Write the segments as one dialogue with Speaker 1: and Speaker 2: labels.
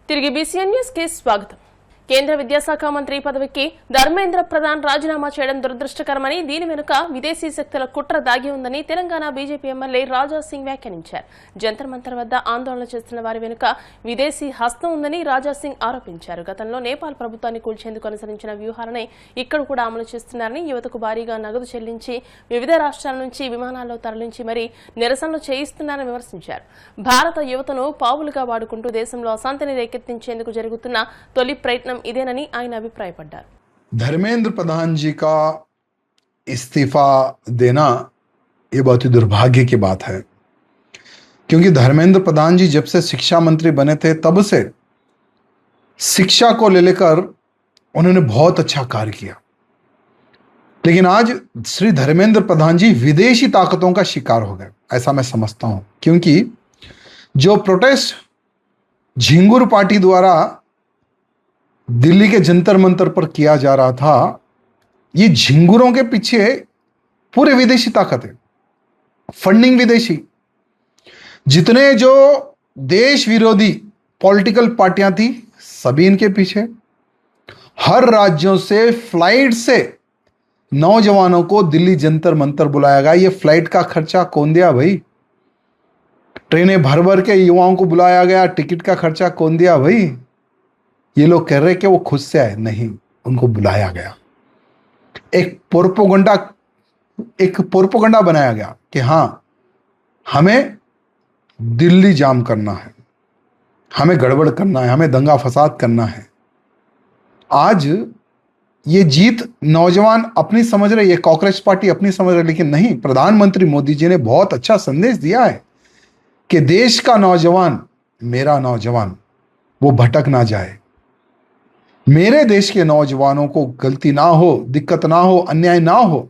Speaker 1: తిరిగి BCN news కి స్వాగతం. కేంద్ర విద్యాశాఖ మంత్రి పదవికి ధర్మేంద్ర ప్రధాన్ రాజీనామా చేయడం దురదృష్టకరమని, దీని వెనుక విదేశీ శక్తుల కుట్ర దాగి ఉందని తెలంగాణ బీజేపీ ఎమ్మెల్యే రాజా సింగ్ వ్యాఖ్యానించారు. జంతర్ మంతర్ వద్ద ఆందోళన చేస్తున్న వారి వెనుక విదేశీ హస్తం ఉందని రాజా సింగ్ ఆరోపించారు. గతంలో నేపాల్ ప్రభుత్వాన్ని కూల్చేందుకు అనుసరించిన వ్యూహాలనే ఇక్కడ కూడా అమలు చేస్తున్నారని, యువతకు భారీగా నగదు చెల్లించి వివిధ రాష్ట్రాల నుంచి విమానాల్లో తరలించి మరీ నిరసనలు చేయిస్తున్నారని విమర్శించారు. భారత యువతను పావులుగా వాడుకుంటూ దేశంలో అశాంతిని రేకెత్తించేందుకు జరుగుతున్న తొలి ప్రయత్నం ఇదేనని ఆయన అభిప్రాయపడ్డారు.
Speaker 2: धर्मेंद्र प्रधान जी का इस्तीफा देना ये बहुत ही दुर्भाग्य की बात है, क्योंकि धर्मेंद्र प्रधान जी जब से शिक्षा मंत्री बने थे तब से शिक्षा को लेकर उन्होंने बहुत अच्छा कार्य किया। लेकिन आज श्री धर्मेंद्र प्रधान जी विदेशी ताकतों का शिकार हो गए, ऐसा मैं समझता हूं, क्योंकि जो प्रोटेस्ट झिंगुर पार्टी द्वारा दिल्ली के जंतर मंतर पर किया जा रहा था, ये झिंगुरों के पीछे पूरे विदेशी ताकत है, फंडिंग विदेशी। जितने जो देश विरोधी पॉलिटिकल पार्टियां थी सभी इनके पीछे। हर राज्यों से फ्लाइट से नौजवानों को दिल्ली जंतर मंतर बुलाया गया। ये फ्लाइट का खर्चा कौन दिया भाई? ट्रेनें भर भर के युवाओं को बुलाया गया, टिकट का खर्चा कौन दिया भाई? ये लोग कह रहे कि वो खुद से आए, नहीं, उनको बुलाया गया। एक प्रोपोगंडा बनाया गया कि हाँ हमें दिल्ली जाम करना है, हमें गड़बड़ करना है, हमें दंगा फसाद करना है। आज ये जीत नौजवान अपनी समझ रहे, ये कांग्रेस पार्टी अपनी समझ रहे, लेकिन नहीं, प्रधानमंत्री मोदी जी ने बहुत अच्छा संदेश दिया है कि देश का नौजवान, मेरा नौजवान, वो भटक ना जाए। मेरे देश के नौजवानों को गलती ना हो, दिक्कत ना हो, अन्याय ना हो,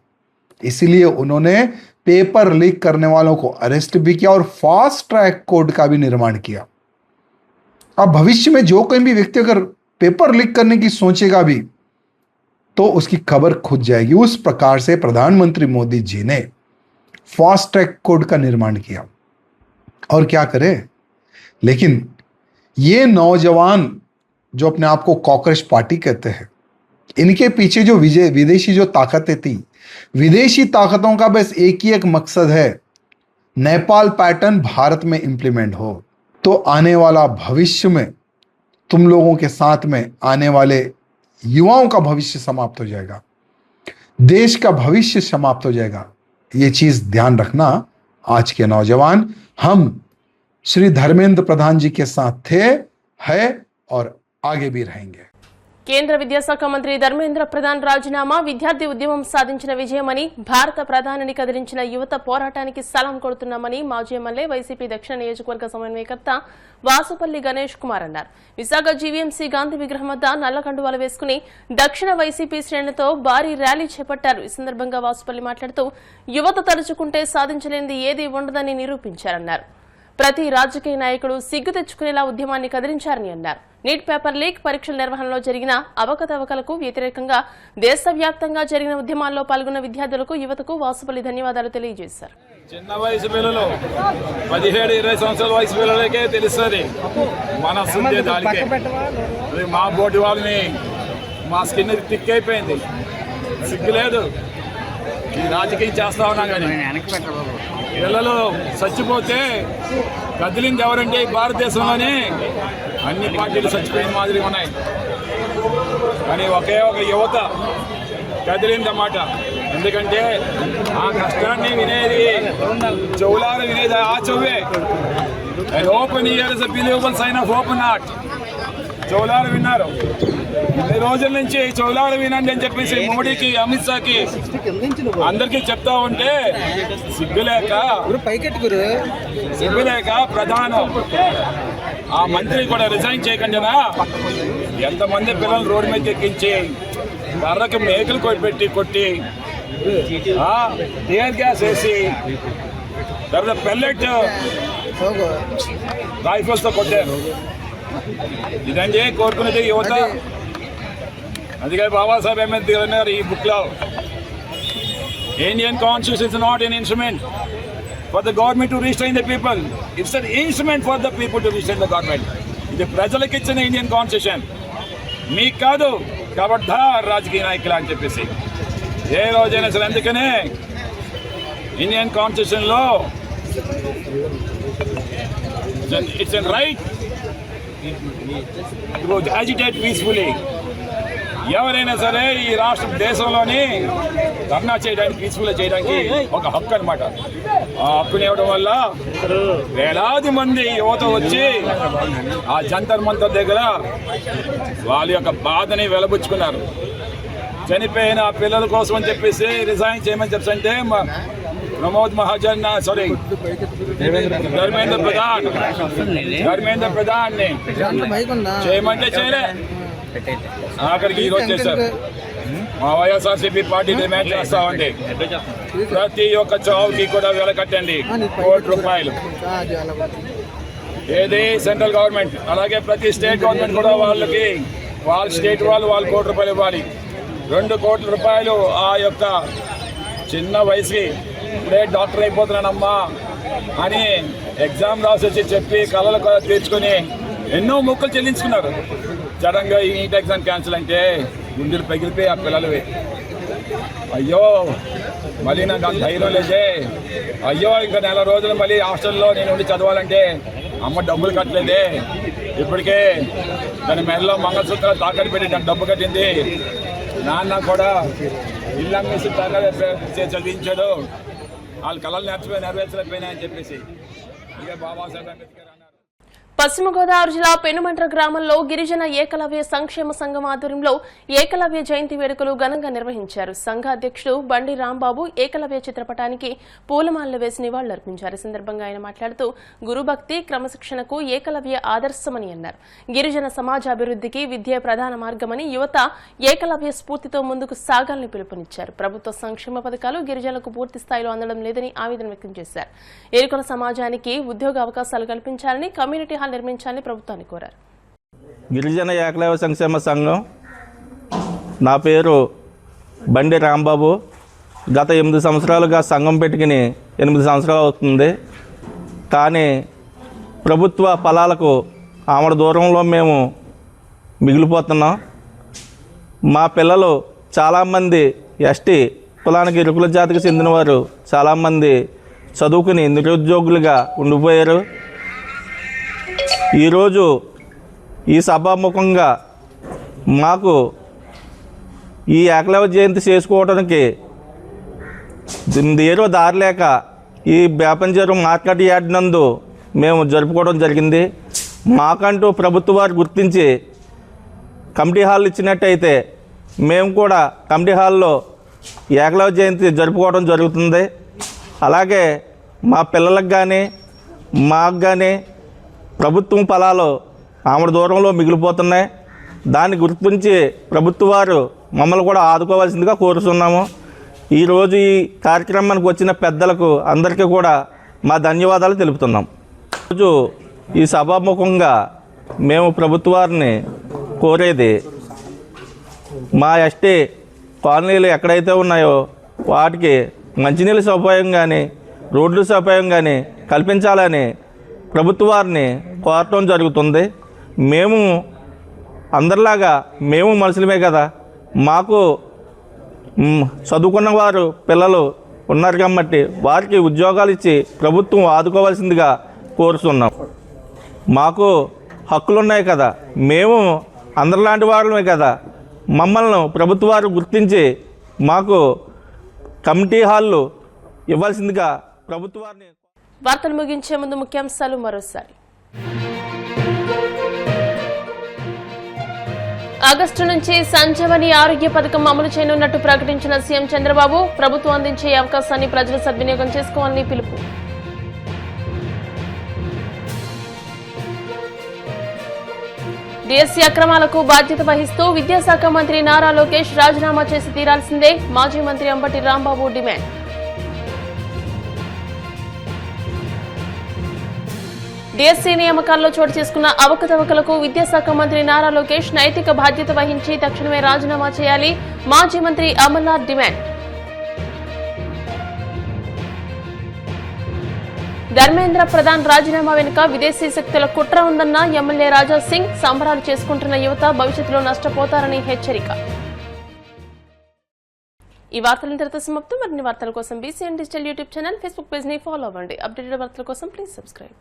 Speaker 2: इसीलिए उन्होंने पेपर लीक करने वालों को अरेस्ट भी किया और फास्ट ट्रैक कोर्ट का भी निर्माण किया। अब भविष्य में जो कोई भी व्यक्ति अगर पेपर लीक करने की सोचेगा भी तो उसकी खबर खुद जाएगी। उस प्रकार से प्रधानमंत्री मोदी जी ने फास्ट ट्रैक कोर्ट का निर्माण किया। और क्या करे, लेकिन ये नौजवान जो अपने आप को कांग्रेस पार्टी कहते हैं, इनके पीछे जो विदेशी जो ताकतें थी, विदेशी ताकतों का बस एक ही एक मकसद है, नेपाल पैटर्न भारत में इंप्लीमेंट हो तो आने वाला भविष्य में तुम लोगों के साथ में आने वाले युवाओं का भविष्य समाप्त हो जाएगा, देश का भविष्य समाप्त हो जाएगा। ये चीज ध्यान रखना। आज के नौजवान हम श्री धर्मेंद्र प्रधान जी के साथ थे, है और आगे भी रहेंगे।
Speaker 1: కేంద్ర విద్యాశాఖ మంత్రి ధర్మేంద్ర ప్రధాన్ రాజీనామా విద్యార్థి ఉద్యమం సాధించిన విజయమని, భారత ప్రధానిని కదిలించిన యువత పోరాటానికి సలాం కొడుతున్నామని మాజీ ఎమ్మెల్యే వైసీపీ దక్షిణ నియోజకవర్గ సమన్వయకర్త వాసుపల్లి గణేష్ కుమార్ అన్నారు. విశాఖ జీవీఎంసీ గాంధీ విగ్రహం వద్ద నల్ల కండువాలు వేసుకుని దక్షిణ వైసీపీ శ్రేణులతో భారీ ర్యాలీ చేపట్టారు. ఈ సందర్భంగా వాసుపల్లి మాట్లాడుతూ యువత తలుచుకుంటే సాధించలేనిది ఏదీ ఉండదని నిరూపించారన్నారు. ప్రతి రాజకీయ నాయకుడు సిగ్గు తెచ్చుకునేలా ఉద్యమాన్ని కదిలించారని అన్నారు. నీట్ పేపర్ లీక్ పరీక్షల నిర్వహణలో జరిగిన అవకతవకలకు వ్యతిరేకంగా దేశవ్యాప్తంగా జరిగిన ఉద్యమాల్లో పాల్గొన్న విద్యార్థులకు, యువతకు వాసుపల్లి ధన్యవాదాలు తెలియజేశారు.
Speaker 3: చిన్న వయసు పిల్లలు 17-20 సంవత్సరాల వయసు పిల్లలకే తెలుస్తుంది మనసు ఉండే దానికే. మా బోటి వాళ్ళని మా స్కిన్ థిక్ అయిపోయింది, సిగ్గు లేదు. ఈ రాజకీయం చేస్తా ఉన్నాం కానీ పిల్లలు చచ్చిపోతే కదిలింది ఎవరంటే భారతదేశంలోనే అన్ని పార్టీలు చచ్చిపోయిన మాదిరిగా ఉన్నాయి, కానీ ఒకే ఒక యువత కదిలిందన్నమాట. ఎందుకంటే ఆ కష్టాన్ని వినేది చెవులారు వినేది ఆ చెవువే. And open ear is a believable sign of open heart. చెవులారు విన్నారు. ఈ రోజుల నుంచి చెవులారు వినండి అని చెప్పేసి మోడీకి, అమిత్ షాకి అందరికీ చెప్తా ఉంటే సిగ్గులేక ప్రధానం ఆ మంత్రి కూడా రిజైన్ చేయకుండా ఎంతమంది పిల్లలు రోడ్డు మీద ఎక్కించి కర్రకు మేకలు కొట్టి టియర్ గ్యాస్ వేసి తర్వాత పెల్లెట్ రైఫల్స్తో కొట్టారు. ఇదండి కోరుకునేది యువత. అందుకే బాబాసాహెబ్ అంబేద్కర్ అన్నారు ఈ బుక్లో, Indian constitution is not an instrument for the government to restrain the people. It's an instrument for the people to restrain the government. ఇది ప్రజలకు ఇచ్చిన ఇండియన్ కాన్స్టిట్యూషన్, మీకు కాదు. ఖబర్దార్ రాజకీయ నాయకులు అని చెప్పేసి ఏ రోజైనా సరే. అందుకనే ఇండియన్ కాన్స్టిట్యూషన్లో it's an right to agitate peacefully. ఎవరైనా సరే ఈ రాష్ట్ర దేశంలోని ధర్నా చేయడానికి, పీస్ఫుల్గా చేయడానికి ఒక హక్కు అనమాట. ఆ హక్కుని ఇవ్వడం వల్ల వేలాది మంది యువత వచ్చి ఆ జంతర్ మంతర్ దగ్గర వాళ్ళ యొక్క బాధని వెలబుచ్చుకున్నారు. చనిపోయిన పిల్లల కోసం అని చెప్పేసి రిజైన్ చేయమని చెప్పంటే ప్రమోద్ మహాజన్ ధర్మేంద్ర ప్రధాన్ చేయమంటే చేయలే. ఆఖరికి ఈరోజు చేశారు. మా వైఎస్ఆర్సీపీ పార్టీ డిమాండ్ చేస్తామండి, ప్రతి ఒక్క చావుకి కూడా వెలకట్టండి ₹1 ఏది సెంట్రల్ గవర్నమెంట్, అలాగే ప్రతి స్టేట్ గవర్నమెంట్ కూడా వాళ్ళకి వాళ్ళ స్టేట్ వాళ్ళు ₹1 ఇవ్వాలి. ₹2 కోట్ల ఆ యొక్క చిన్న వయసుకి ఇప్పుడే డాక్టర్ అయిపోతున్నానమ్మా అని ఎగ్జామ్ రాసి వచ్చి చెప్పి కళలు తీర్చుకొని ఎన్నో మొక్కులు చెల్లించుకున్నారు. సడన్గా ఈ నీట్ ఎగ్జామ్ క్యాన్సిల్ అంటే గుండెలు పగిలిపోయి ఆ పిల్లలవి. అయ్యో మళ్ళీ నాకు అంత ధైర్యం లేదే, అయ్యో ఇంకా 4 రోజులు మళ్ళీ హాస్టల్లో నేను ఉండి చదవాలంటే అమ్మ డబ్బులు కట్టలేదే, ఇప్పటికే దాని మెడలో మంగళసూత్రాలు తాకట్టు పెట్టి దాన్ని డబ్బు కట్టింది, నాన్న కూడా ఇల్లు అమ్మేసి చదివించాడు, వాళ్ళ కళలు నెరవేర్చలేకపోయినాయని చెప్పేసి ఇక బాబాసాహెబ్ అంబేద్కర్ అన్నారు.
Speaker 1: పశ్చిమ గోదావరి జిల్లా పెనుమంట్ర గ్రామంలో గిరిజన ఏకలవ్య సంక్షేమ సంఘం ఆధ్వర్యంలో ఏకలవ్య జయంతి వేడుకలు ఘనంగా నిర్వహించారు. సంఘ అధ్యక్షుడు బండి రాంబాబు ఏకలవ్య చిత్రపటానికి పూలమాలలు వేసి నివాళులర్పించారు. ఈ సందర్భంగా ఆయన మాట్లాడుతూ గురుభక్తి, క్రమశిక్షణకు ఏకలవ్య ఆదర్శమని అన్నారు. గిరిజన సమాజ అభివృద్ధికి విద్యే ప్రధాన మార్గమని, యువత ఏకలవ్య స్ఫూర్తితో ముందుకు సాగాలని పిలుపునిచ్చారు. ప్రభుత్వ సంక్షేమ పథకాలు గిరిజనులకు పూర్తి స్థాయిలో అందడం లేదని ఆవేదన వ్యక్తం చేశారు. ఎరుకల సమాజానికి ఉద్యోగ అవకాశాలు కల్పించాలని, కమ్యూనిటీ నిర్మించాలని ప్రభుత్వాన్ని కోరారు.
Speaker 4: గిరిజన ఏకలవ్య సంక్షేమ సంఘం, నా పేరు బండి రాంబాబు. గత 8 సంవత్సరాలుగా సంఘం పెట్టుకుని 8 సంవత్సరాలు అవుతుంది. కానీ ప్రభుత్వ ఫలాలకు ఆమడ దూరంలో మేము మిగిలిపోతున్నాం. మా పిల్లలు చాలామంది ఎస్టీ కులానికి, ఇరుకుల జాతికి చెందినవారు చాలామంది చదువుకుని నిరుద్యోగులుగా ఉండిపోయారు. ఈరోజు ఈ సభాముఖంగా మాకు ఈ ఏకలవ్య జయంతి చేసుకోవడానికి ఏరో దారి లేక ఈ బేపంజేరు మార్కెట్ యార్డ్ నందు మేము జరుపుకోవడం జరిగింది. మాకంటూ ప్రభుత్వ వారు గుర్తించి కమిటీ హాల్ ఇచ్చినట్టయితే మేము కూడా కమిటీ హాల్లో ఏకలవ్య జయంతి జరుపుకోవడం జరుగుతుంది. అలాగే మా పిల్లలకు కానీ మాకు కానీ ప్రభుత్వం ఫలాలు ఆమడ దూరంలో మిగిలిపోతున్నాయి. దాన్ని గుర్తించి ప్రభుత్వ వారు మమ్మల్ని కూడా ఆదుకోవాల్సిందిగా కోరుతున్నాము. ఈరోజు ఈ కార్యక్రమానికి వచ్చిన పెద్దలకు అందరికీ కూడా మా ధన్యవాదాలు తెలుపుతున్నాం. ఈరోజు ఈ సభాముఖంగా మేము ప్రభుత్వ వారిని కోరేది, మా ఎస్టీ కాలనీలు ఎక్కడైతే ఉన్నాయో వాటికి మంచినీళ్ళ సౌకర్యం కానీ, రోడ్ల సౌకర్యం కానీ కల్పించాలని ప్రభుత్వ వారిని కోరటం జరుగుతుంది. మేము అందరిలాగా మేము మనుషులమే కదా, మాకు చదువుకున్న వారు పిల్లలు ఉన్నారు కాబట్టి వారికి ఉద్యోగాలు ఇచ్చి ప్రభుత్వం ఆదుకోవాల్సిందిగా కోరుతున్నాం. మాకు హక్కులు ఉన్నాయి కదా, మేము అందరిలాంటి వారమే కదా, మమ్మల్ని ప్రభుత్వ వారు గుర్తించి మాకు కమిటీ హాళ్ళు ఇవ్వాల్సిందిగా ప్రభుత్వ వారిని.
Speaker 1: వార్తలు ముగించే ముందు ముఖ్యాంశాలు మరోసారి. ఆగస్టు నుంచి సంజీవని ఆరోగ్య పథకం అమలు చేయనున్నట్టు ప్రకటించిన సీఎం చంద్రబాబు, ప్రభుత్వం అందించే అవకాశాన్ని ప్రజలు సద్వినియోగం చేసుకోవాలని పిలుపు. డిఎస్సీ అక్రమాలకు బాధ్యత వహిస్తూ విద్యాశాఖ మంత్రి నారా లోకేష్ రాజీనామా చేసి తీరాల్సిందే, మాజీ మంత్రి అంబటి రాంబాబు డిమాండ్. డిఎస్సీ నియామకాల్లో చోటు చేసుకున్న అవకతవకలకు విద్యాశాఖ మంత్రి నారా లోకేష్ నైతిక బాధ్యత వహించి తక్షణమే రాజీనామా చేయాలి, మాజీ మంత్రి అమర్నాథ్ డిమాండ్. ధర్మేంద్ర ప్రధాన్ రాజీనామా వెనుక విదేశీ శక్తుల కుట్ర ఉందన్న ఎమ్మెల్యే రాజా సింగ్. సంబరాలు చేసుకుంటున్న యువత భవిష్యత్తులో నష్టపోతారని హెచ్చరిక. ఈ వార్తలు ఇంతటితో సమాప్తం. మరిన్ని వార్తల కోసం BCN digital YouTube channel, Facebook page ని ఫాలో అవ్వండి. అప్డేటెడ్ వార్తల కోసం ప్లీజ్ సబ్స్క్రైబ్.